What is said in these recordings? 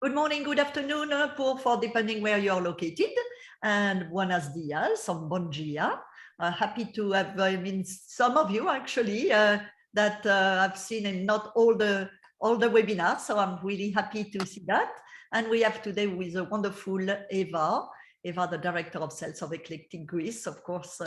Good morning, good afternoon, for depending where you're located, and buenos dias or bon dia. Happy to have, some of you actually that I've seen in not all the webinars, so I'm really happy to see that. And we have today with a wonderful Eva, the Director of Sales of Eclectic Greece. Of course,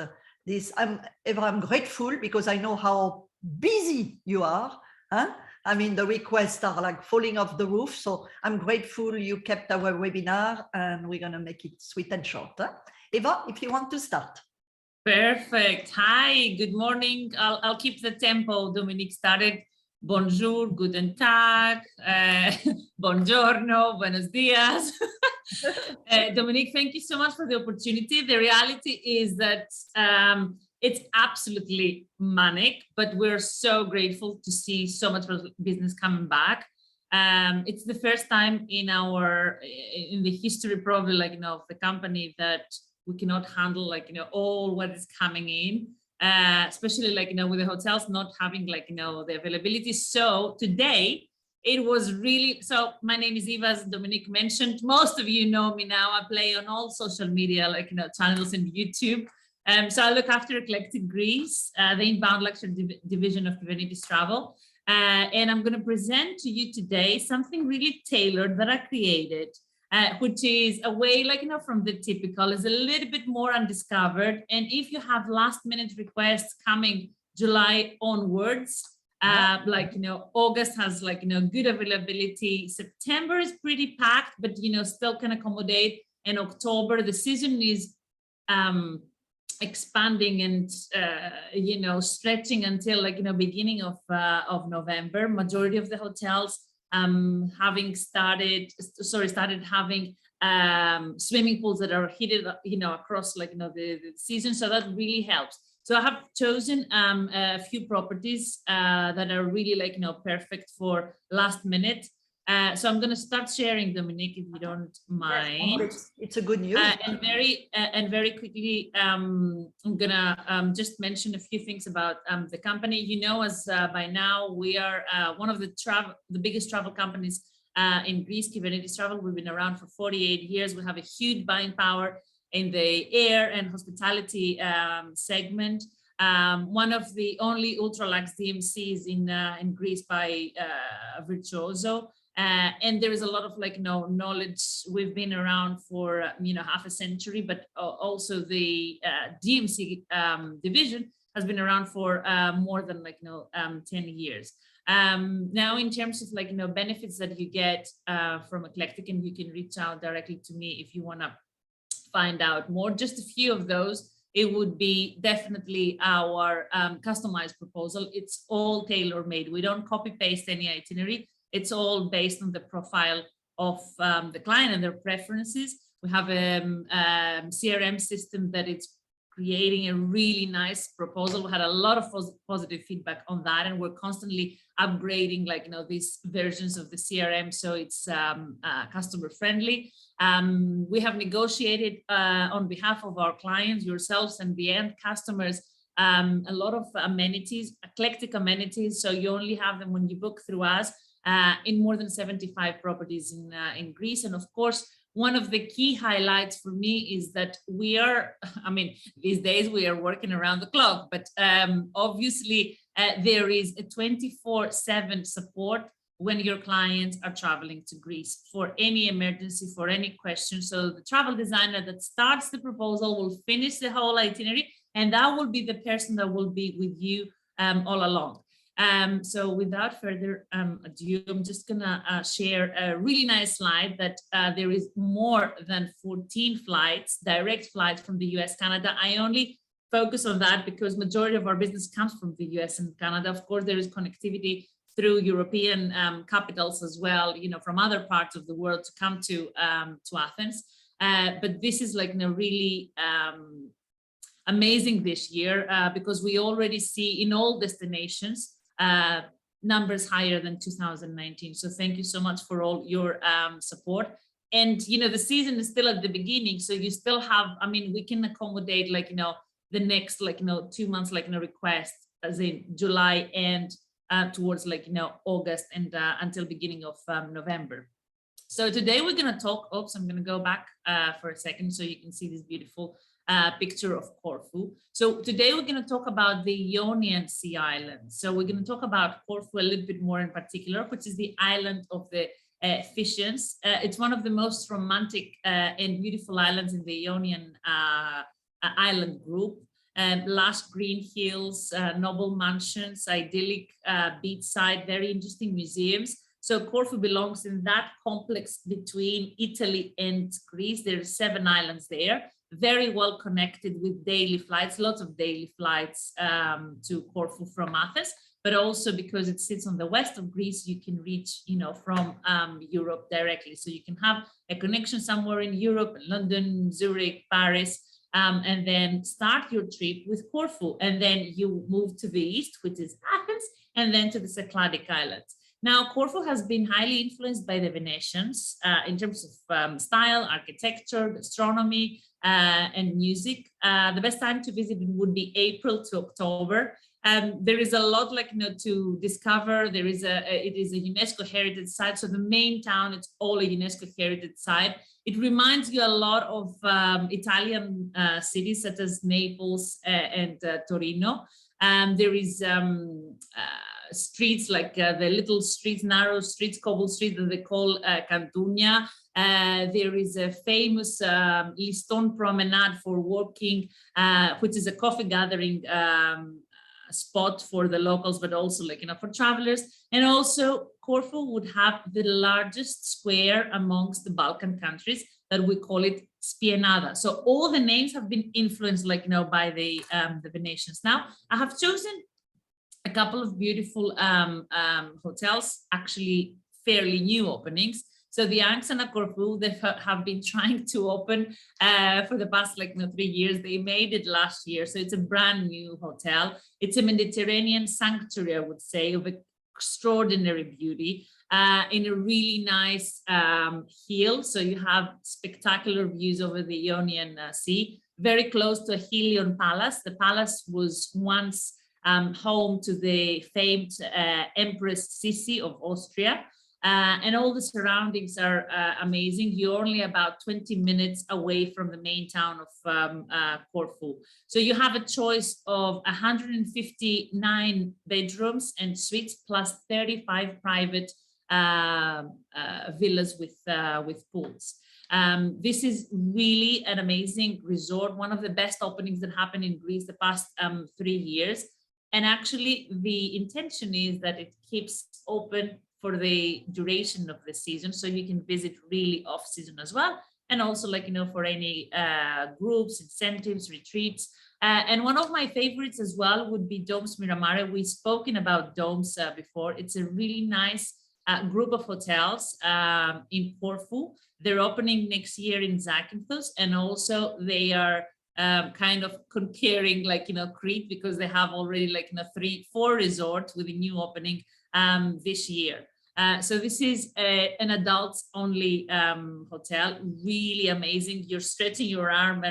Eva, I'm grateful because I know how busy you are. Huh? I mean, the requests are like falling off the roof. So I'm grateful you kept our webinar and we're going to make it sweet and short. Huh? Eva, if you want to start. Perfect. Hi, good morning. I'll keep the tempo. Dominique started. Bonjour, guten tag, buongiorno, buenos dias. Dominique, thank you so much for the opportunity. The reality is that it's absolutely manic, but we're so grateful to see so much business coming back. It's the first time in the history, probably of the company that we cannot handle all what is coming in, especially with the hotels not having the availability. So today it was really, so my name is Eva, as Dominique mentioned. Most of you know me now. I play on all social media channels and YouTube. So I look after Eclectic Greece, the inbound luxury division of Kivernitis Travel. And I'm going to present to you today something really tailored that I created, which is a way from the typical, is a little bit more undiscovered. And if you have last minute requests coming July onwards, August has good availability. September is pretty packed, but still can accommodate. And October, the season is expanding and stretching until beginning of November. Majority of the hotels started having swimming pools that are heated across the season, so that really helps. So I have chosen a few properties that are really perfect for last minute. So I'm going to start sharing, Dominique, if you don't mind. Yes, it's a good news. And very quickly, I'm gonna just mention a few things about the company. As by now we are one of the biggest travel companies in Greece, Kivernitis Travel. We've been around for 48 years. We have a huge buying power in the air and hospitality segment. One of the only ultra-luxe DMCs in Greece by Virtuoso. And there is a lot of knowledge. We've been around for half a century, but also the DMC division has been around for more than 10 years. Now, in terms of benefits that you get from Eclectic, and you can reach out directly to me if you want to find out more. Just a few of those. It would be definitely our customized proposal. It's all tailor-made. We don't copy paste any itinerary. It's all based on the profile of the client and their preferences. We have a CRM system that it's creating a really nice proposal. We had a lot of positive feedback on that, and we're constantly upgrading these versions of the CRM, so it's customer friendly. We have negotiated on behalf of our clients, yourselves and the end customers, a lot of amenities, eclectic amenities. So you only have them when you book through us. In more than 75 properties in Greece. And of course, one of the key highlights for me is that we are, these days we are working around the clock, but obviously there is a 24/7 support when your clients are traveling to Greece for any emergency, for any question. So the travel designer that starts the proposal will finish the whole itinerary, and that will be the person that will be with you all along. So without further ado, I'm just gonna share a really nice slide that there is more than 14 flights, direct flights from the US, Canada. I only focus on that because majority of our business comes from the US and Canada. Of course, there is connectivity through European capitals as well, from other parts of the world to come to Athens. But this is really amazing this year because we already see in all destinations numbers higher than 2019. So thank you so much for all your support. And the season is still at the beginning, so you still have, we can accommodate the next 2 months request, as in July and towards August and until beginning of November. So today we're going to talk, oops, I'm going to go back for a second so you can see this beautiful picture of Corfu. So today we're going to talk about the Ionian Sea Islands. So we're going to talk about Corfu a little bit more in particular, which is the island of the Fishes. It's one of the most romantic and beautiful islands in the Ionian island group. Lush green hills, noble mansions, idyllic beachside, very interesting museums. So Corfu belongs in that complex between Italy and Greece. There are 7 islands there, very well connected with daily flights, lots of daily flights to Corfu from Athens, but also because it sits on the west of Greece, you can reach, from Europe directly. So you can have a connection somewhere in Europe, London, Zurich, Paris, and then start your trip with Corfu. And then you move to the east, which is Athens, and then to the Cycladic Islands. Now, Corfu has been highly influenced by the Venetians in terms of style, architecture, gastronomy, and music. The best time to visit would be April to October. There is a lot to discover. It is a UNESCO heritage site. So the main town, it's all a UNESCO heritage site. It reminds you a lot of Italian cities such as Naples and Torino. There is streets like the little streets, narrow streets, cobble streets that they call Cantunia. There is a famous Liston promenade for walking, which is a coffee gathering spot for the locals, but also for travelers. And also Corfu would have the largest square amongst the Balkan countries, that we call it Spienada. So all the names have been influenced by the Venetians. Now I have chosen a couple of beautiful hotels, actually fairly new openings. So the Anxana Corfu, they have been trying to open for the past 3 years. They made it last year. So it's a brand new hotel. It's a Mediterranean sanctuary, I would say, of extraordinary beauty in a really nice hill. So you have spectacular views over the Ionian Sea, very close to a Helion Palace. The palace was once home to the famed Empress Sissi of Austria. And all the surroundings are amazing. You're only about 20 minutes away from the main town of Corfu. So you have a choice of 159 bedrooms and suites, plus 35 private villas with pools. This is really an amazing resort, one of the best openings that happened in Greece the past 3 years. And actually, the intention is that it keeps open for the duration of the season, so you can visit really off season as well, and also for any groups, incentives, retreats. And one of my favorites as well would be Domes Miramare. We've spoken about Domes before. It's a really nice group of hotels in Corfu. They're opening next year in Zakynthos, and also they are kind of conquering Crete, because they have already 3-4 resorts with a new opening this year. So this is an adults only hotel, really amazing. You're stretching your arm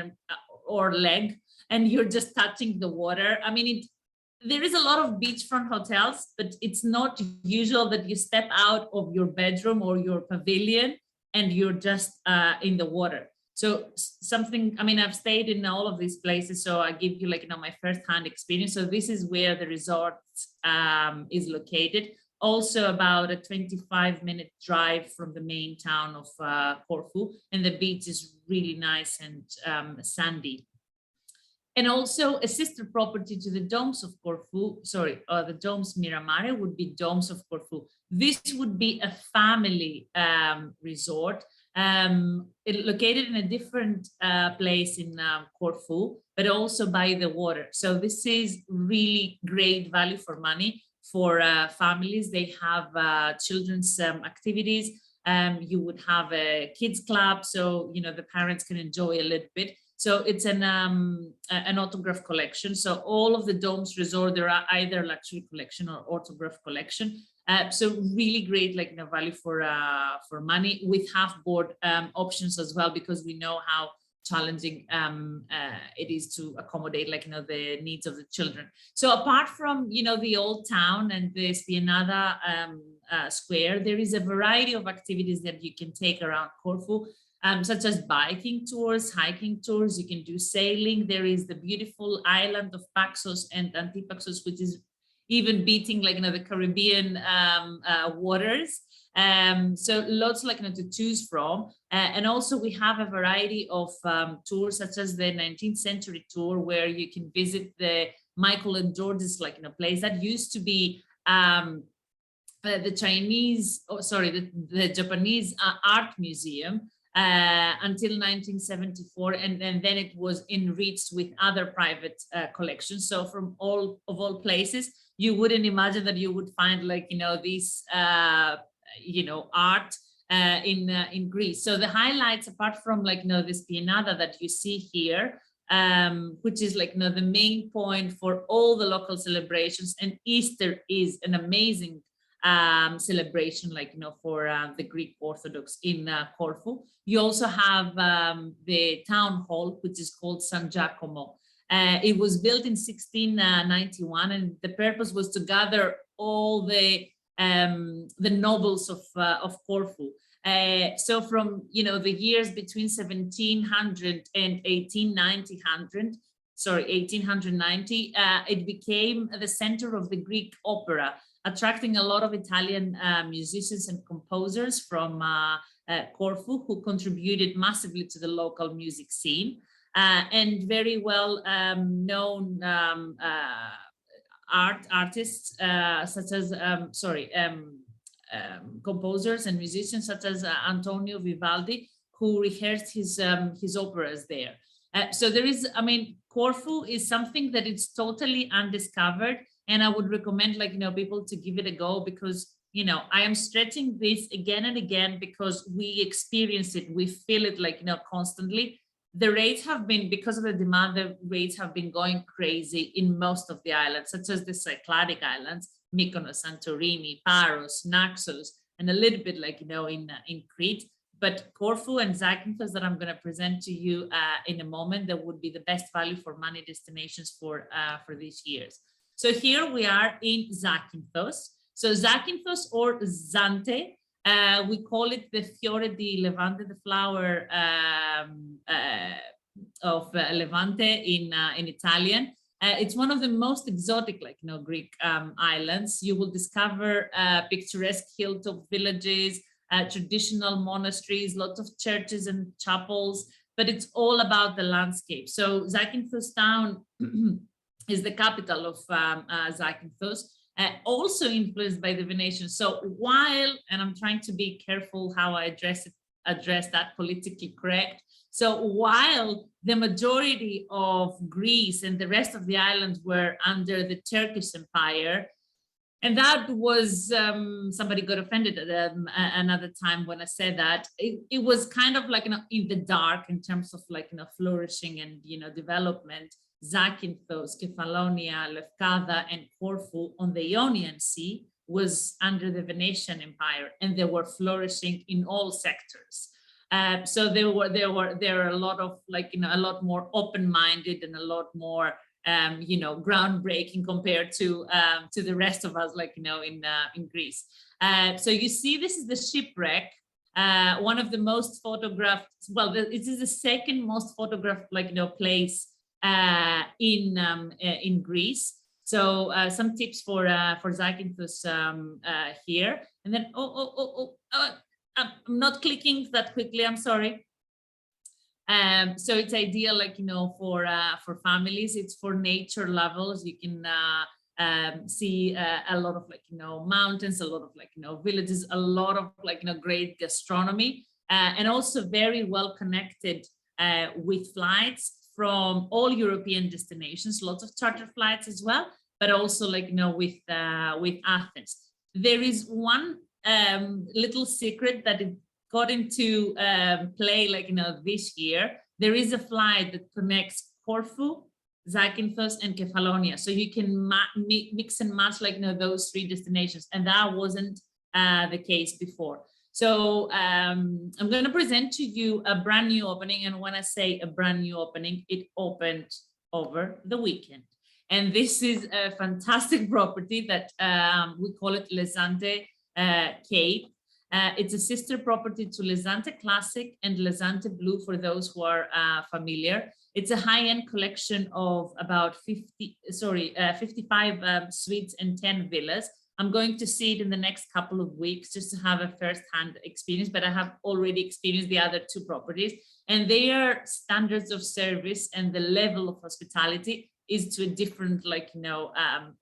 or leg, and you're just touching the water. I mean, there is a lot of beachfront hotels, but it's not usual that you step out of your bedroom or your pavilion and you're just in the water. So something, I mean, I've stayed in all of these places, so I give you my first-hand experience. So this is where the resort is located. Also about a 25-minute drive from the main town of Corfu, and the beach is really nice and sandy. And also a sister property to the Domes of Corfu, the Domes Miramare would be Domes of Corfu. This would be a family resort located in a different place in Corfu, but also by the water. So this is really great value for money for families. They have children's activities. You would have a kids club, so the parents can enjoy a little bit. So it's an autograph collection. So all of the Domes resort, there are either luxury collection or autograph collection. So really great, value for money, with half board options as well, because we know how challenging it is to accommodate the needs of the children. So apart from the old town and the Spienada square. There is a variety of activities that you can take around Corfu, such as biking tours, hiking tours. You can do sailing. There is the beautiful island of Paxos and Antipaxos, which is even beating like the Caribbean waters. So lots like to choose from, and also we have a variety of tours, such as the 19th century tour, where you can visit the Michael and George's place that used to be the Japanese art museum until 1974, and then it was enriched with other private collections. So from all places, you wouldn't imagine that you would find this art in Greece. So the highlights, apart from this Pienada that you see here, which is the main point for all the local celebrations, and Easter is an amazing celebration for the Greek Orthodox in Corfu. You also have the town hall, which is called San Giacomo. It was built in 1691, and the purpose was to gather all the nobles of Corfu. So from the years between 1700 and 1890, it became the center of the Greek opera, attracting a lot of Italian musicians and composers from Corfu, who contributed massively to the local music scene, and very well known artists such as composers and musicians such as Antonio Vivaldi, who rehearsed his operas there. So there is, Corfu is something that it's totally undiscovered, and I would recommend people to give it a go, because I am stretching this again and again because we experience it, we feel it constantly. The rates have been, because of the demand, the rates have been going crazy in most of the islands, such as the Cycladic Islands, Mykonos, Santorini, Paros, Naxos, and a little bit in Crete. But Corfu and Zakynthos, that I'm going to present to you in a moment, that would be the best value for money destinations for these years. So here we are in Zakynthos. So Zakynthos, or Zante, we call it the Fiore di Levante, the flower of Levante in Italian. It's one of the most exotic, Greek islands. You will discover picturesque hilltop villages, traditional monasteries, lots of churches and chapels, but it's all about the landscape. So Zakynthos town is the capital of Zakynthos, also influenced by the Venetians. So while, and I'm trying to be careful how I address that politically correct. So while the majority of Greece and the rest of the islands were under the Turkish Empire, and that was, somebody got offended at another time when I said that, it was kind of in the dark in terms of flourishing and development. Zakynthos, Kefalonia, Lefkada, and Corfu on the Ionian Sea was under the Venetian Empire, and they were flourishing in all sectors. So there are a lot of a lot more open-minded and a lot more groundbreaking compared to the rest of us in Greece. So you see, this is the shipwreck, one of the most photographed. Well, it is the second most photographed place in Greece. So some tips for Zakynthos here, and then I'm not clicking that quickly, I'm sorry. So it's ideal for families. It's for nature lovers. You can see a lot of mountains, a lot of villages, a lot of great gastronomy, and also very well connected with flights from all European destinations, lots of charter flights as well, but also with Athens. There is one little secret that it got into play this year. There is a flight that connects Corfu, Zakynthos, and Kefalonia, so you can mix and match those three destinations, and that wasn't the case before. So I'm going to present to you a brand new opening, and when I say a brand new opening, it opened over the weekend. And this is a fantastic property that we call it Lezante Cape. It's a sister property to Lezante Classic and Lezante Blue for those who are familiar. It's a high-end collection of about 55 suites and 10 villas. I'm going to see it in the next couple of weeks just to have a first-hand experience, but I have already experienced the other two properties, and their standards of service and the level of hospitality is to a different, like, you know,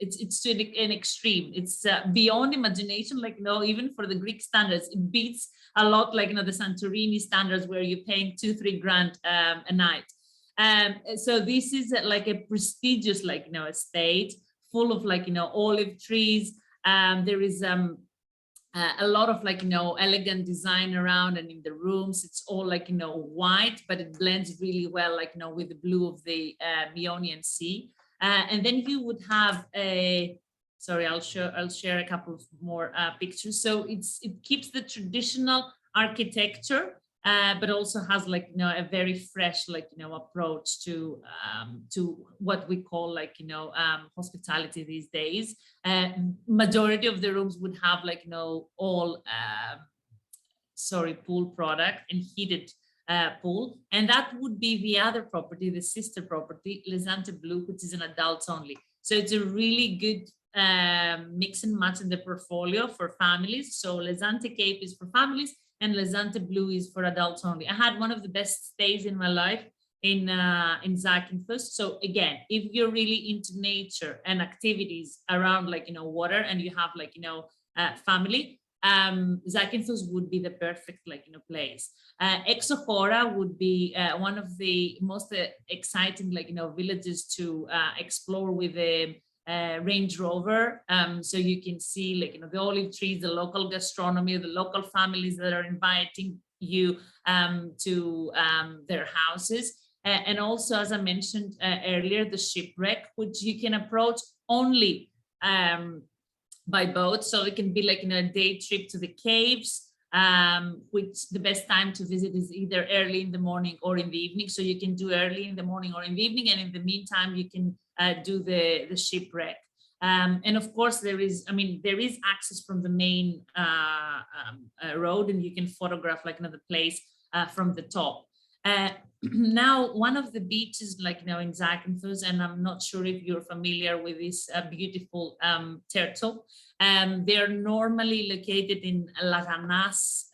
it's to an extreme. It's beyond imagination, like, you know, even for the Greek standards, it beats a lot, like, you know, the Santorini standards where you're paying 2-3 grand a night. So this is like a prestigious, like, you know, estate full of, like, you know, olive trees. There is a lot of, like, you know, elegant design around, and in the rooms it's all, like, you know, white, but it blends really well, like, you know, with the blue of the Ionian Sea. And then you would have a, sorry, I'll share a couple of more pictures. So it keeps the traditional architecture, but also has, like, you know, a very fresh, like, you know, approach to what we call, like, you know, hospitality these days. Majority of the rooms would have, like, you know, all pool product and heated pool, and that would be the other property, the sister property, Lezante Blue, which is an adults only. So it's a really good mix and match in the portfolio for families. So Lezante Cape is for families, and Lezante Blue is for adults only. I had one of the best stays in my life in Zakynthos. So again, if you're really into nature and activities around, like, you know, water, and you have, like, you know, family, Zakynthos would be the perfect, like, you know, place. Exochora would be one of the most exciting, like, you know, villages to explore with a Range Rover. So you can see, like, you know, the olive trees, the local gastronomy, the local families that are inviting you to their houses. And also, as I mentioned earlier, the shipwreck, which you can approach only by boat. So it can be, like, you know, a day trip to the caves, which the best time to visit is either early in the morning or in the evening. So you can do early in the morning or in the evening, and in the meantime you can do the shipwreck. And of course there is access from the main road, and you can photograph, like, another place from the top. Now, one of the beaches, like, you know, in Zakynthos, and I'm not sure if you're familiar with this beautiful turtle, they're normally located in Laganas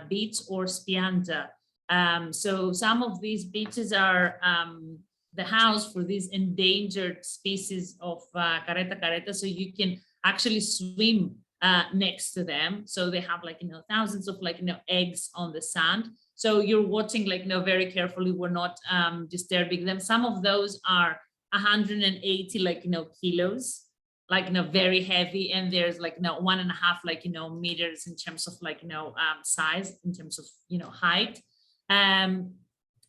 beach or Spianda. So some of these beaches are the house for these endangered species of careta careta, so you can actually swim next to them. So they have, like, you know, thousands of, like, you know, eggs on the sand. So you're watching, like, you know, very carefully. We're not disturbing them. Some of those are 180, like, you know, kilos, like, you know, very heavy. And there's, like, you know, 1.5, like, you know, meters in terms of, like, you know, size, in terms of, you know, height.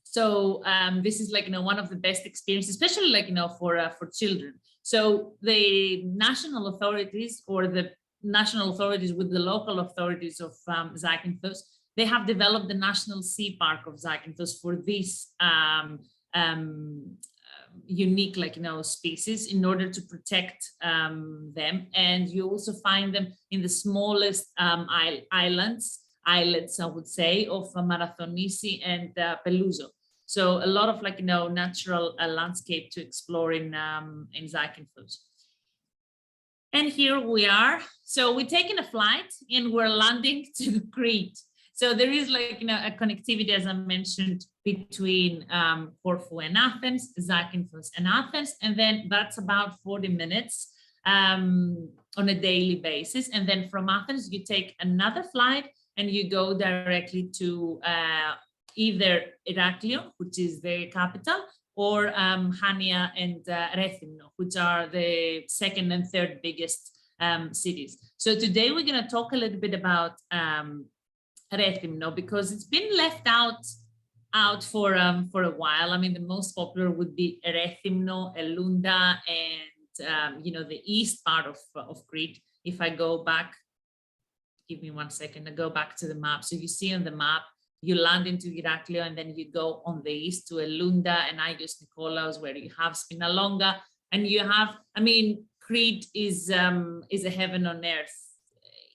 So this is, like, you know, one of the best experiences, especially, like, you know, for children. So the national authorities, or the national authorities with the local authorities of Zakynthos, they have developed the National Sea Park of Zakynthos for this unique, like, you know, species, in order to protect them. And you also find them in the smallest islets, I would say, of Marathonisi and Peluso. So a lot of, like, you know, natural landscape to explore in Zakynthos. And here we are. So we're taking a flight and we're landing to Crete. So there is, like, you know, a connectivity, as I mentioned, between Corfu and Athens, Zakynthos and Athens, and then that's about 40 minutes on a daily basis. And then from Athens, you take another flight and you go directly to either Heraklion, which is the capital, or Hania and Rethymno, which are the second and third biggest cities. So today we're going to talk a little bit about Rethymno, because it's been left out for a while. I mean, the most popular would be Rethymno, Elunda, and you know, the east part of Crete. If I go back, give me 1 second, I go back to the map. So you see on the map, you land into Heraklion, and then you go on the east to Elunda and Agios Nikolaos, where you have Spinalonga, and you have, I mean, Crete is a heaven on earth.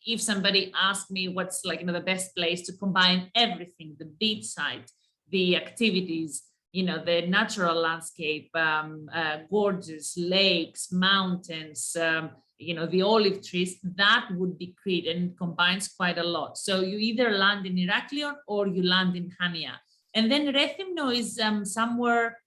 if somebody asked me what's like, the best place to combine everything, the beachside, the activities, the natural landscape, gorgeous lakes, mountains, the olive trees, that would be Crete, and it combines quite a lot. So you either land in Heraklion or you land in Hania. And then Rethymno is somewhere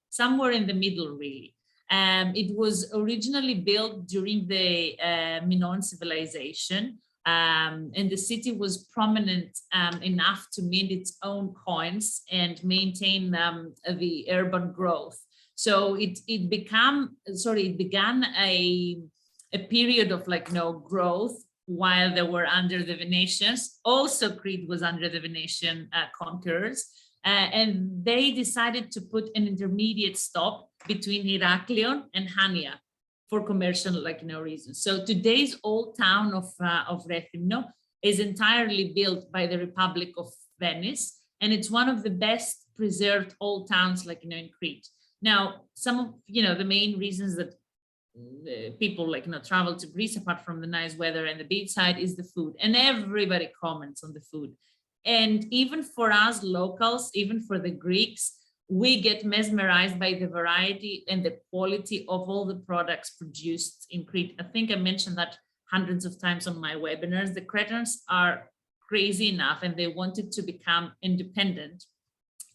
in the middle, really. It was originally built during the Minoan civilization, and the city was prominent enough to mint its own coins and maintain the urban growth. So it began a period of growth while they were under the Venetians. Also, Crete was under the Venetian conquerors. And they decided to put an intermediate stop between Heraklion and Hania for commercial reasons. So today's old town of Rethymno is entirely built by the Republic of Venice, and it's one of the best preserved old towns in Crete. Now, some of the main reasons that people travel to Greece, apart from the nice weather and the beachside, is the food, and everybody comments on the food. And even for us locals, even for the Greeks, we get mesmerized by the variety and the quality of all the products produced in Crete. I think I mentioned that hundreds of times on my webinars. The Cretans are crazy enough, and they wanted to become independent,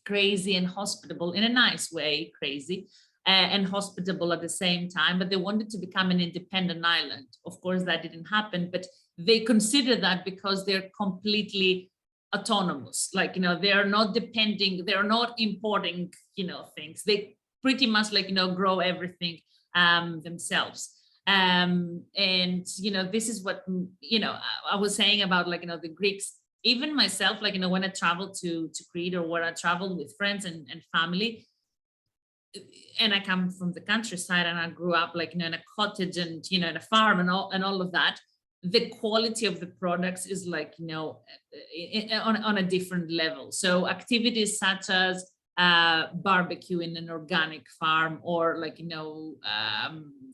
crazy and hospitable in a nice way, crazy and hospitable at the same time, but they wanted to become an independent island. Of course, that didn't happen, but they consider that because they're completely autonomous, they are not depending, they're not importing things. They pretty much grow everything themselves. And this is what I was saying about the Greeks. Even myself, when I travel to Crete, or when I travel with friends and family, and I come from the countryside, and I grew up in a cottage and in a farm and all of that, the quality of the products is on a different level. So activities such as barbecue in an organic farm, or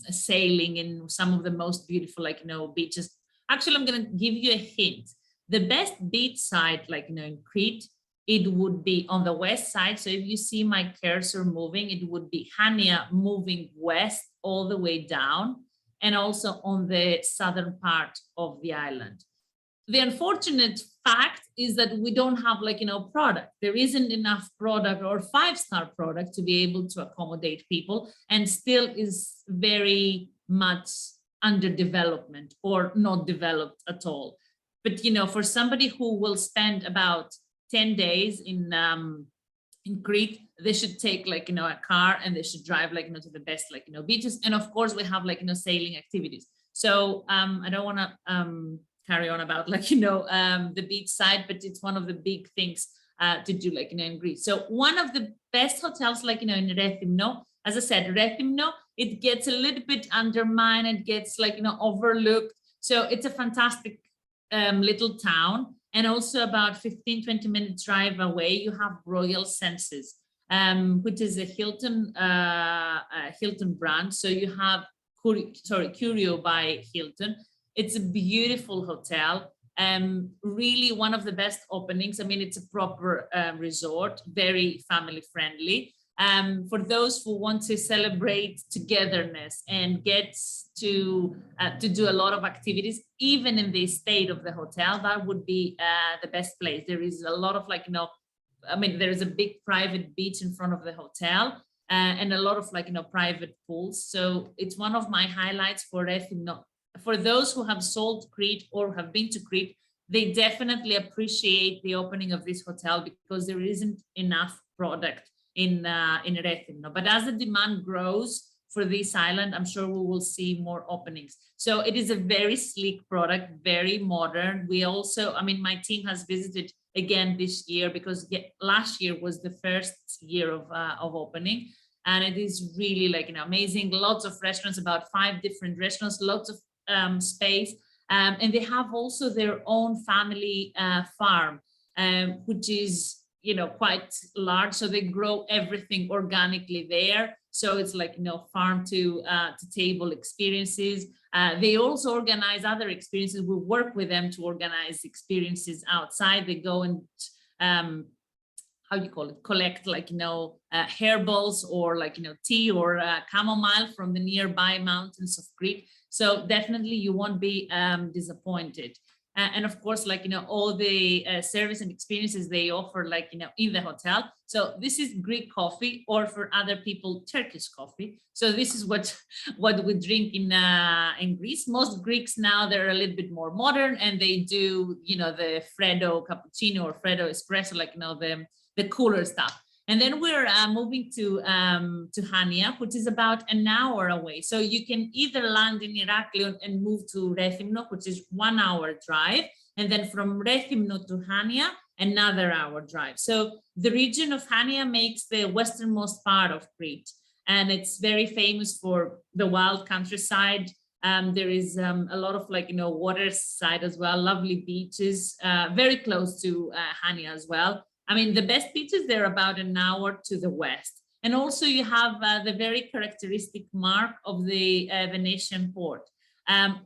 sailing in some of the most beautiful beaches. Actually, I'm going to give you a hint. The best beach side in Crete, it would be on the west side. So if you see my cursor moving, it would be Hania moving west all the way down, and also on the southern part of the island. The unfortunate fact is that we don't have product. There isn't enough product or 5-star product to be able to accommodate people, and still is very much under development or not developed at all. But for somebody who will spend about 10 days in Crete, they should take a car, and they should drive to the best beaches. And of course we have sailing activities. So I don't want to carry on about the beach side, but it's one of the big things to do in Greece. So one of the best hotels in Rethymno, as I said, Rethymno, it gets a little bit undermined, it gets overlooked. So it's a fantastic little town. And also about 15-20 minute drive away, you have Royal Senses, which is a Hilton brand. So you have Curio by Hilton. It's a beautiful hotel, really one of the best openings. I mean, it's a proper resort, very family friendly. For those who want to celebrate togetherness and get to do a lot of activities, even in the state of the hotel, that would be the best place. There is a lot of there is a big private beach in front of the hotel, and a lot of private pools. So it's one of my highlights for Rethymno. For those who have sold Crete or have been to Crete, they definitely appreciate the opening of this hotel, because there isn't enough product in Rethymno. But as the demand grows for this island, I'm sure we will see more openings. So it is a very sleek product, very modern. We also, my team has visited again this year, because last year was the first year of opening, and it is really amazing. Lots of restaurants, about 5 different restaurants, lots of space, and they have also their own family farm, which is quite large. So they grow everything organically there. So it's farm to table experiences. They also organize other experiences. We work with them to organize experiences outside. They go and how you call it, collect like, hair balls or like, tea or chamomile from the nearby mountains of Crete. So definitely you won't be disappointed. And of course, like, all the service and experiences they offer, like, in the hotel. So this is Greek coffee, or for other people, Turkish coffee. So this is what we drink in Greece. Most Greeks now, they're a little bit more modern, and they do, the Freddo cappuccino or Freddo espresso, like, the cooler stuff. And then we're moving to Hania, which is about an hour away. So you can either land in Heraklion and move to Rethymno, which is 1 hour drive. And then from Rethymno to Hania, another hour drive. So the region of Hania makes the westernmost part of Crete. And it's very famous for the wild countryside. There is a lot of like, water side as well, lovely beaches, very close to Hania as well. I mean, the best beaches, they're about an hour to the west. And also you have the very characteristic mark of the Venetian port.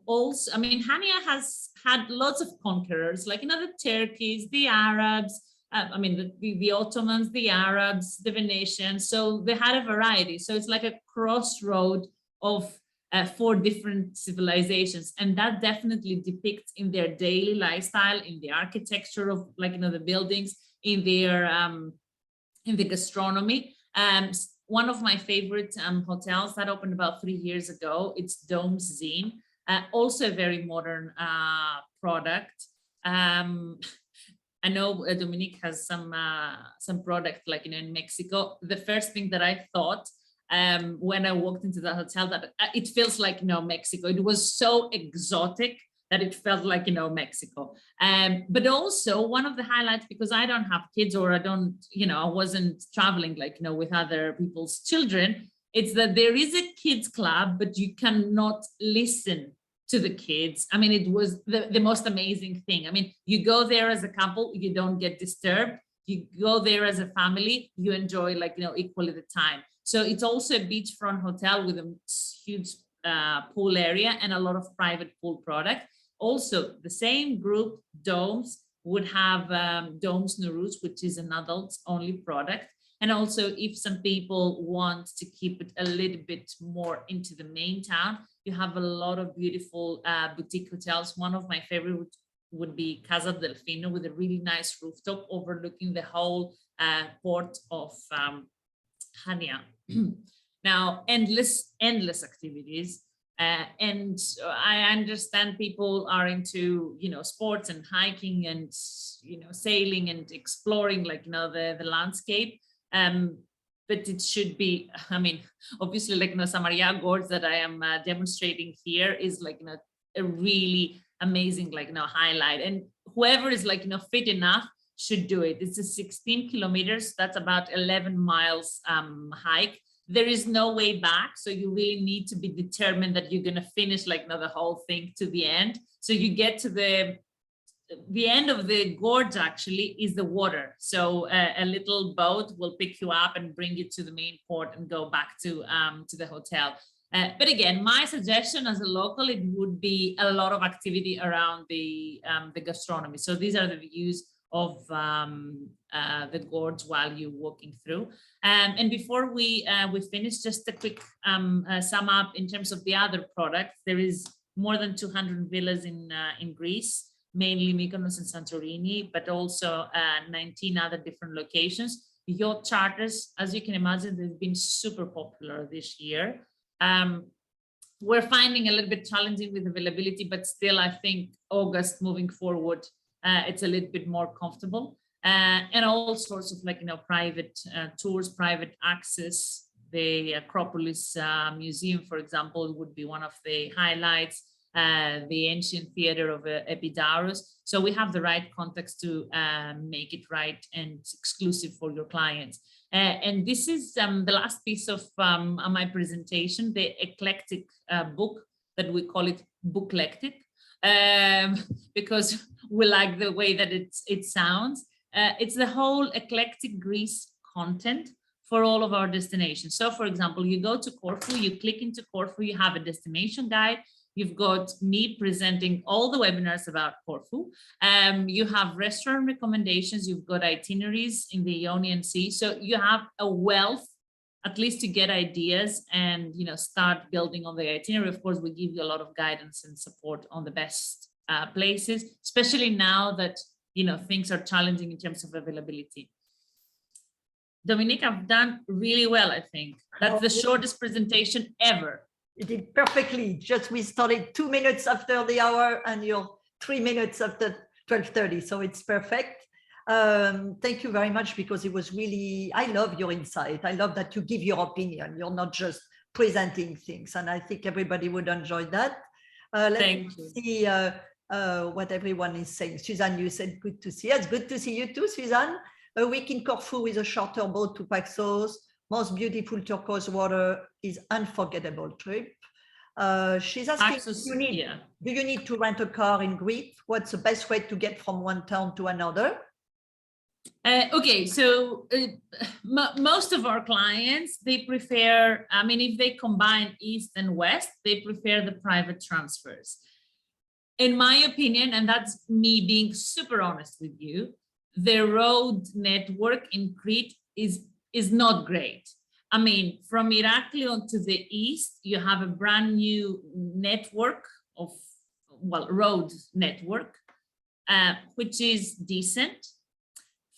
Also, I mean, Hania has had lots of conquerors, like, the Turkeys, the Arabs, I mean, the Ottomans, the Arabs, the Venetians. So they had a variety. So it's like a crossroad of 4 different civilizations. And that definitely depicts in their daily lifestyle, in the architecture of, like, the buildings, in their in the gastronomy. One of my favorite hotels that opened about 3 years ago, it's Dome's Zine, also a very modern product. I know Dominique has some product, like, in Mexico. The first thing that I thought when I walked into the hotel, that it feels like, Mexico. It was so exotic that it felt like, Mexico. But also one of the highlights, because I don't have kids, or I don't, I wasn't traveling like, with other people's children, it's that there is a kids club, but you cannot listen to the kids. I mean, it was the most amazing thing. I mean, you go there as a couple, you don't get disturbed. You go there as a family, you enjoy, like, equally the time. So it's also a beachfront hotel with a huge pool area and a lot of private pool product. Also, the same group, Domes, would have Domes Nuruz, which is an adults only product. And also, if some people want to keep it a little bit more into the main town, you have a lot of beautiful boutique hotels. One of my favorite would be Casa Delfino, with a really nice rooftop overlooking the whole port of Hania. Now, endless activities. And I understand people are into, sports and hiking and, sailing and exploring, like, the landscape. But it should be, I mean, obviously, like, Samaria Gorge that I am demonstrating here is, like, a really amazing, like, highlight. And whoever is, like, fit enough should do it. It's a 16 kilometers. That's about 11 miles hike. There is no way back. So you really need to be determined that you're going to finish, like, the whole thing to the end. So you get to the end of the gorge, actually, is the water. So a little boat will pick you up and bring you to the main port and go back to the hotel. But again, my suggestion as a local, it would be a lot of activity around the gastronomy. So these are the views of the gorge while you're walking through. And before we finish, just a quick sum up in terms of the other products. There is more than 200 villas in Greece, mainly Mykonos and Santorini, but also 19 other different locations. Yacht charters, as you can imagine, they've been super popular this year. We're finding a little bit challenging with availability, but still, I think August moving forward, it's a little bit more comfortable. And all sorts of, like, private tours, private access. The Acropolis Museum, for example, would be one of the highlights. The ancient theater of Epidaurus. So we have the right context to make it right and exclusive for your clients. And this is the last piece of my presentation, the eclectic book, that we call it Booklectic, because we like the way that it sounds. It's the whole Eclectic Greece content for all of our destinations. So, for example, you go to Corfu, you click into Corfu, you have a destination guide. You've got me presenting all the webinars about Corfu. You have restaurant recommendations. You've got itineraries in the Ionian Sea. So you have a wealth, at least to get ideas and, you know, start building on the itinerary. Of course, we give you a lot of guidance and support on the best places, especially now that, you know, things are challenging in terms of availability. Dominique, I've done really well, I think. That's the shortest presentation ever. You did perfectly. Just we started 2 minutes after the hour and you're 3 minutes after 12:30. So it's perfect. Thank you very much, because it was really, I love your insight. I love that you give your opinion. You're not just presenting things. And I think everybody would enjoy that. Let's see what everyone is saying. Suzanne, you said good to see us. Good to see you too, Suzanne. A week in Corfu with a charter boat to Paxos. Most beautiful turquoise water is unforgettable trip. She's asking, do you need to rent a car in Greece? What's the best way to get from one town to another? Okay, so most of our clients, they prefer, I mean, if they combine East and West, they prefer the private transfers. In my opinion, and that's me being super honest with you, the road network in Crete is not great. I mean, from Heraklion to the east, you have a brand new network of, well, road network, which is decent.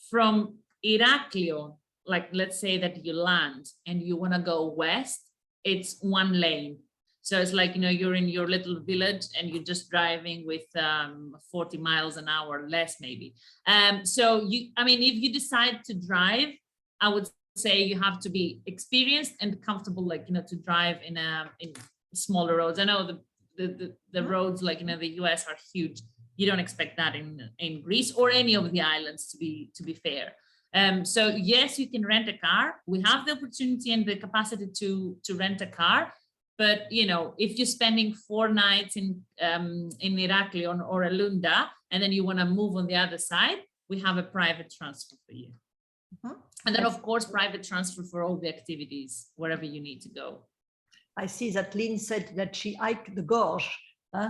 From Heraklion, like let's say that you land and you want to go west, it's one lane. So it's like, you know, you're in your little village and you're just driving with 40 miles an hour, less maybe. So you, I mean, if you decide to drive, I would say you have to be experienced and comfortable, like, you know, to drive in smaller roads. I know the roads, like, you know, the US are huge. You don't expect that in Greece or any of the islands, to be fair. So yes, you can rent a car. We have the opportunity and the capacity to rent a car. But, you know, if you're spending 4 nights in Heraklion or Elunda, and then you want to move on the other side, we have a private transfer for you. And then, of course, private transfer for all the activities, wherever you need to go. I see that Lynn said that she hiked the gorge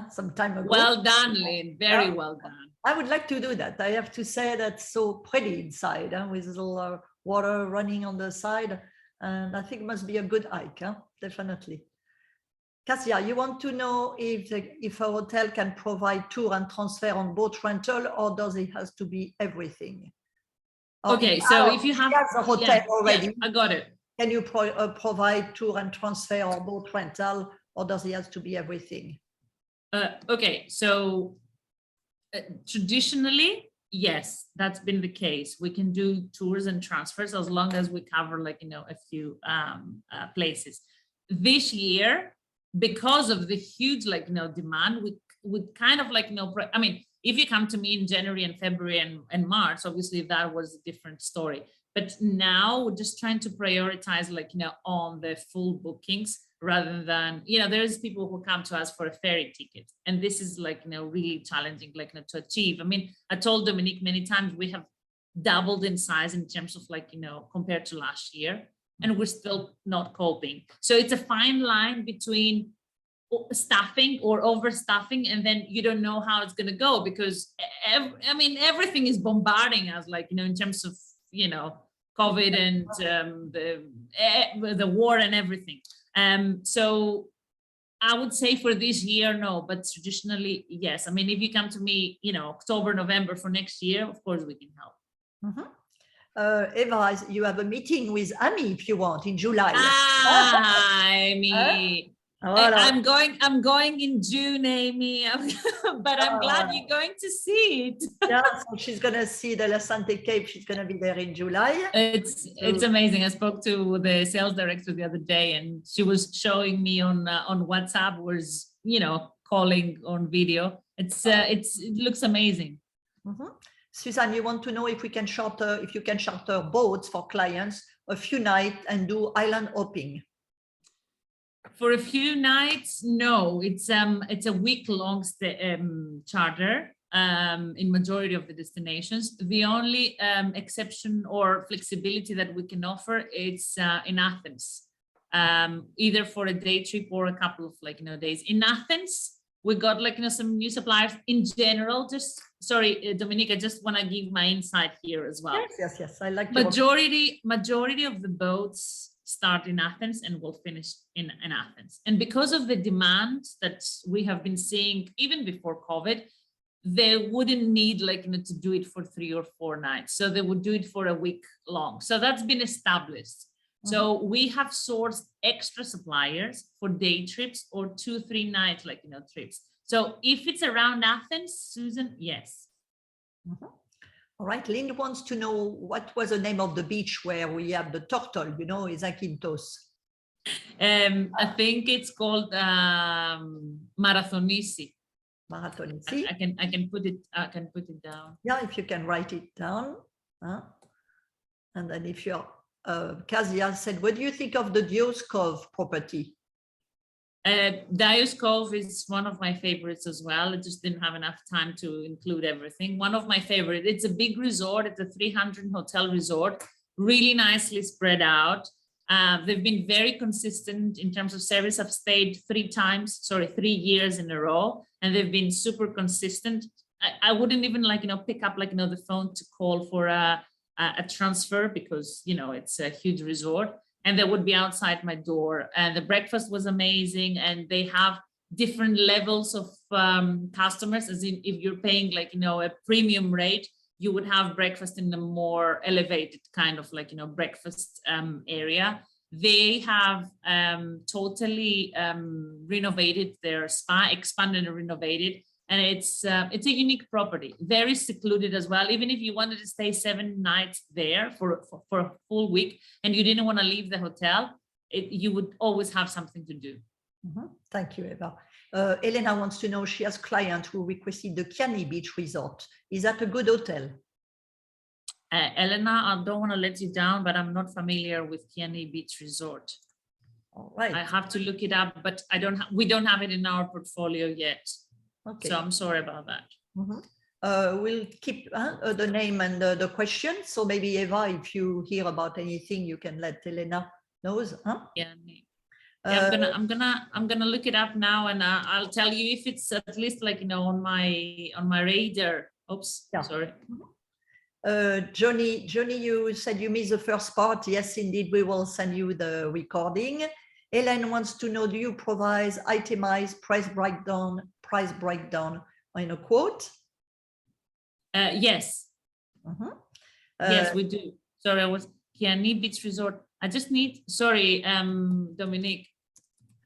some time ago. Well done, Lynn. Very well done. I would like to do that. I have to say that's so pretty inside, with a little water running on the side. And I think it must be a good hike, definitely. Cassia, you want to know if a hotel can provide tour and transfer on boat rental, or does it has to be everything? Okay, so if you have a hotel already, I got it. Can you provide tour and transfer or boat rental, or does it have to be everything? Okay, so traditionally, yes, that's been the case. We can do tours and transfers as long as we cover, like, you know, a few places. This year, because of the huge, like, you know, demand, we kind of, like, you know, I mean, if you come to me in January and February and March, obviously that was a different story. But now we're just trying to prioritize, like, you know, on the full bookings rather than, you know, there's people who come to us for a ferry ticket. And this is, like, you know, really challenging, like, you know, to achieve. I mean, I told Dominique many times we have doubled in size in terms of, like, you know, compared to last year, and we're still not coping. So it's a fine line between staffing or overstaffing, and then you don't know how it's going to go, because I mean, everything is bombarding us, like, you know, in terms of, you know, COVID and the war and everything. So I would say for this year, no, but traditionally, yes. I mean, if you come to me, you know, October, November for next year, of course we can help. Eva, you have a meeting with Amy if you want in July. Amy. I'm going in June, Amy, but I'm glad you're going to see it. Yeah, so she's going to see the Lasante Cape. She's going to be there in July. It's amazing. I spoke to the sales director the other day, and she was showing me on WhatsApp, was, you know, calling on video. It looks amazing. Suzanne, you want to know if you can charter boats for clients a few nights and do island hopping? For a few nights, no. It's a week-long charter in majority of the destinations. The only exception or flexibility that we can offer is in Athens. either for a day trip or a couple of days. In Athens, we got some new suppliers in general. Just sorry, Dominique, I just want to give my insight here as well. Yes. I like majority of the boats start in Athens and will finish in Athens. And because of the demand that we have been seeing even before COVID, they wouldn't need to do it for 3 or 4 nights. So they would do it for a week long. So that's been established. So we have sourced extra suppliers for day trips or 2-3 night trips. So if it's around Athens, Susan, yes. All right, Lynn wants to know what was the name of the beach where we have the turtle, Zakynthos. I think it's called Marathonisi. Marathonisi. I can put it down. Yeah, if you can write it down. And then if you're Kazia said, what do you think of the Dioscov property? Dioscov is one of my favorites as well. I just didn't have enough time to include everything. One of my favorite. It's a big resort. It's a 300 hotel resort, really nicely spread out. They've been very consistent in terms of service. I've stayed 3 years in a row, and they've been super consistent. I wouldn't even pick up the phone to call for a transfer because it's a huge resort. And they would be outside my door, and the breakfast was amazing. And they have different levels of customers, as in if you're paying a premium rate, you would have breakfast in the more elevated kind of breakfast area. They have totally renovated their spa, expanded and renovated. And it's a unique property, very secluded as well. Even if you wanted to stay 7 nights there for a full week and you didn't want to leave the hotel, you would always have something to do. Thank you, Eva. Elena wants to know, she has clients who requested the Chiani Beach Resort. Is that a good hotel? Elena, I don't want to let you down, but I'm not familiar with Chiani Beach Resort. All right. I have to look it up, but we don't have it in our portfolio yet. Okay. So I'm sorry about that. We'll keep the name and the question. So maybe Eva, if you hear about anything, you can let Elena know. Yeah, I'm gonna look it up now, and I'll tell you if it's at least on my radar. Oops, yeah. Sorry. Johnny, you said you missed the first part. Yes, indeed, we will send you the recording. Ellen wants to know, do you provide itemized price breakdown in a quote? Yes. Yes, we do. Sorry, I was Chiani Beach Resort. I just need, sorry, Dominique.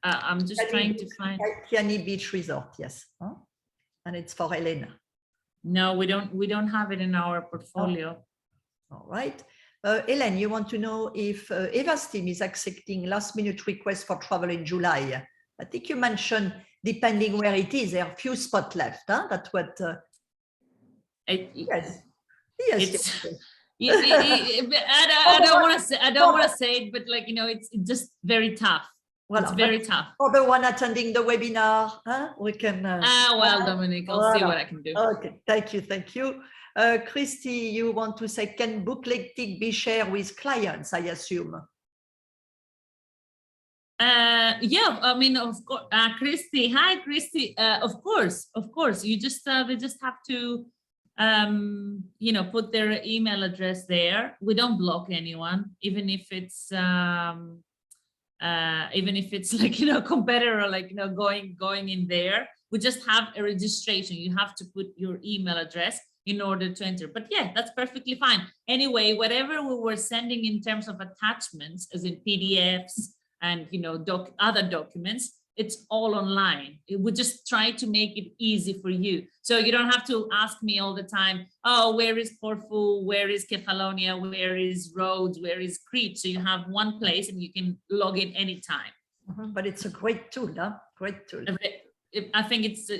I'm just trying to find Chiani Beach Resort, yes. And it's for Elena. No, we don't have it in our portfolio. All right. Ellen, you want to know if Eva's team is accepting last-minute requests for travel in July. I think you mentioned, depending where it is, there are a few spots left. That's what. Yes. I don't want to say it, but it's just very tough. Well, it's very tough. For the one attending the webinar, we can. Well, Dominique, I'll see what I can do. Okay, thank you. Christy, you want to say, can Eclectic be shared with clients, I assume? Yeah, I mean, of course, Christy. Hi, Christy. Of course. You just they just have to, put their email address there. We don't block anyone, even if it's competitor, going in there. We just have a registration. You have to put your email address in order to enter. But yeah, that's perfectly fine. Anyway, whatever we were sending in terms of attachments, as in PDFs and other documents, it's all online. We just try to make it easy for you. So you don't have to ask me all the time, oh, where is Corfu? Where is Kefalonia? Where is Rhodes? Where is Crete? So you have one place and you can log in anytime. But it's a great tool, huh? Great tool. I think it's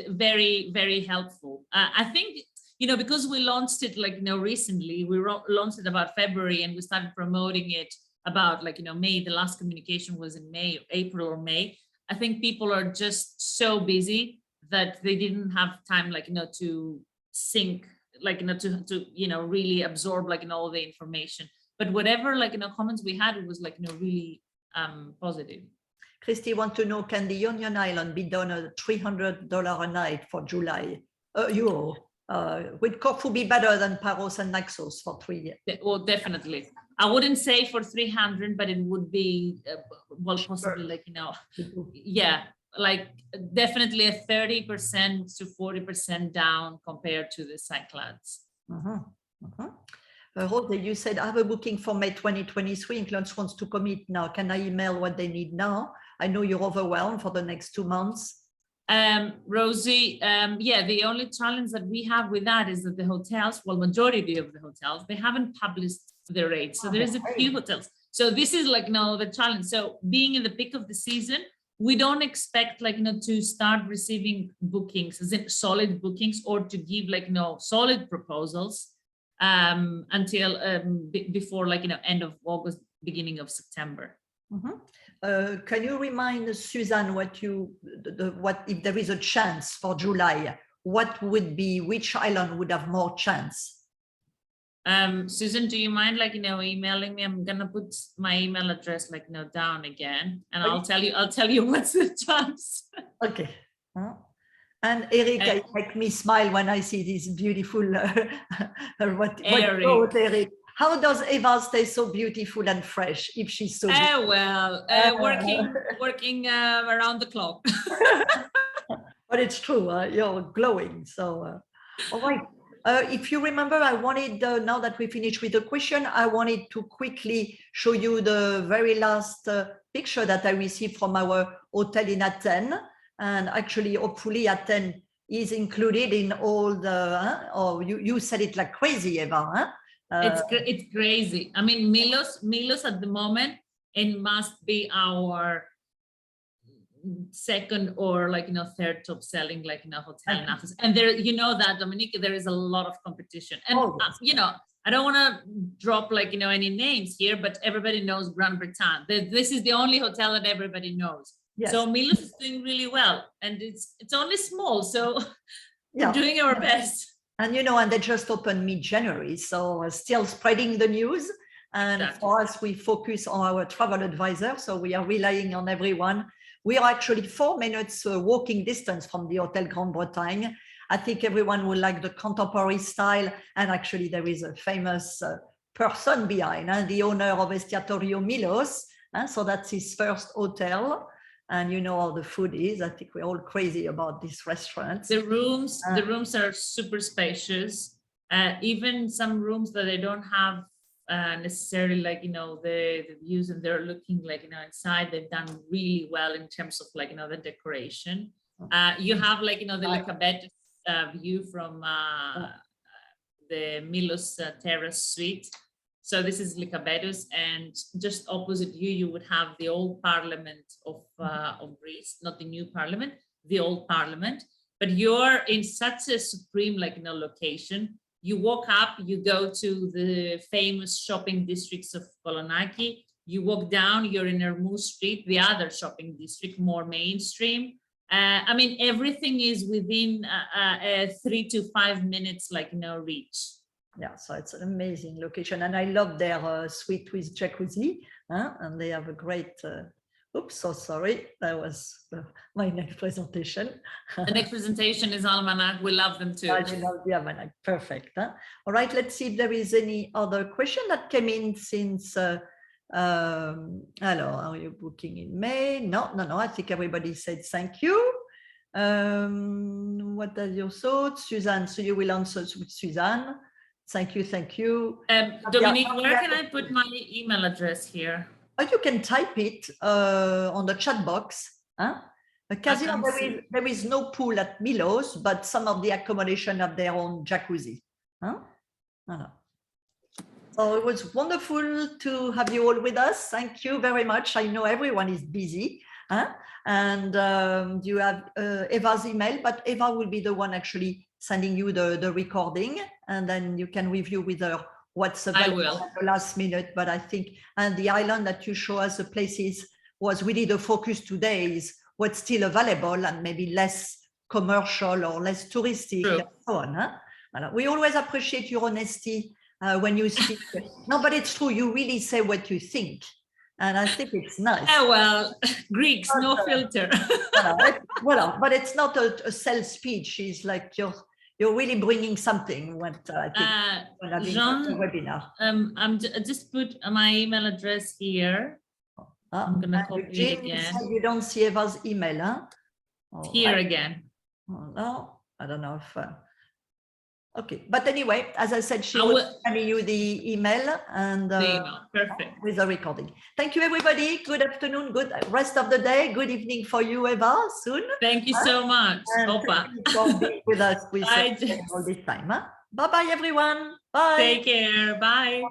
very, very helpful. I think, because we launched it recently, we launched it about February, and we started promoting it about May. The last communication was in April or May. I think people are just so busy that they didn't have time to sync, to really absorb all the information. But whatever comments we had, it was really positive. Christy want to know, can the Union Island be done at $300 a night for July? Euro. Would Corfu be better than Paros and Naxos for 3 years? Well, definitely. I wouldn't say for 300, but it would be, well, possibly like, yeah, like definitely a 30% to 40% down compared to the Cyclades. Rose, you said, I have a booking for May 2023. Inclines wants to commit now. Can I email what they need now? I know you're overwhelmed for the next 2 months. Rosie, yeah, the only challenge that we have with that is that the hotels, well, majority of the hotels, they haven't published the rates. So there is a few hotels. So this is like, the challenge. So being in the peak of the season, we don't expect like, to start receiving bookings, as in solid bookings, or to give like, solid proposals until before like, end of August, beginning of September. Can you remind Suzanne what if there is a chance for July, what would be, which island would have more chance? Susan, do you mind like, emailing me? I'm going to put my email address like, down again, and I'll tell you what's the chance. Okay. And Eric, it makes me smile when I see this beautiful, what Eric. How does Eva stay so beautiful and fresh if she's so working around the clock? But it's true, you're glowing. So, all right. If you remember, I wanted, now that we finished with the question, I wanted to quickly show you the very last picture that I received from our hotel in Athens. And actually, hopefully, Athens is included in all the, you said it like crazy, Eva, huh? It's crazy. I mean, Milos at the moment, it must be our second or like, third top selling, like, hotel in Athens. And there, that, Dominique, there is a lot of competition. And, I don't want to drop like, any names here, but everybody knows Grand Bretagne. This is the only hotel that everybody knows. Yes. So Milos is doing really well, and it's only small. So we're doing our best. And, and they just opened mid-January, so still spreading the news. And for us, we focus on our travel advisor. So we are relying on everyone. We are actually 4 minutes walking distance from the Hotel Grand Bretagne. I think everyone will like the contemporary style. And actually, there is a famous person behind, the owner of Estiatorio Milos. So that's his first hotel. And how the food is. I think we're all crazy about these restaurants. The rooms are super spacious. Even some rooms that they don't have necessarily like, the views, and they're looking like, inside, they've done really well in terms of like, the decoration. You have like, the Licabet view from the Milos Terrace Suite. So this is Lycabettus, and just opposite you would have the old Parliament of Greece, not the new Parliament, the old Parliament. But you're in such a supreme, like, location. You walk up, you go to the famous shopping districts of Kolonaki. You walk down, you're in Ermou Street, the other shopping district, more mainstream. I mean, everything is within 3 to 5 minutes, like, reach. Yeah, so it's an amazing location, and I love their suite with jacuzzi, and they have a great. Oops, so sorry, that was my next presentation. The next presentation is Almanac. We love them too. I love the Almanac. Perfect. All right, let's see if there is any other question that came in since. Hello, are you booking in May? No. I think everybody said thank you. What are your thoughts, Suzanne? So you will answer with Suzanne. Thank you. Dominique, where can I put my email address here? You can type it on the chat box. Casino, there is no pool at Milos, but some of the accommodation have their own jacuzzi. So it was wonderful to have you all with us. Thank you very much. I know everyone is busy. And you have Eva's email, but Eva will be the one actually sending you the recording, and then you can review with her what's available at the last minute. But I think, and the island that you show us the places was really the focus today, is what's still available and maybe less commercial or less touristic. True. And so on. We always appreciate your honesty when you speak. No, but it's true. You really say what you think. and I think it's nice. Well, Greeks, no filter. But it's not a sales speech. It's like you're really bringing something when I think when having Jean, a webinar. I just put my email address here. I'm gonna copy it again. You don't see Eva's email, huh? Here again. Oh, no, I don't know if. Okay, but anyway, as I said, she I will will send you the email and the email. Perfect. with the recording. Thank you, everybody. Good afternoon. Good rest of the day. Good evening for you, Eva. Soon. Thank you so much, Opa. Thank you for being with us all this time. Huh? Bye, bye, everyone. Bye. Take care. Bye.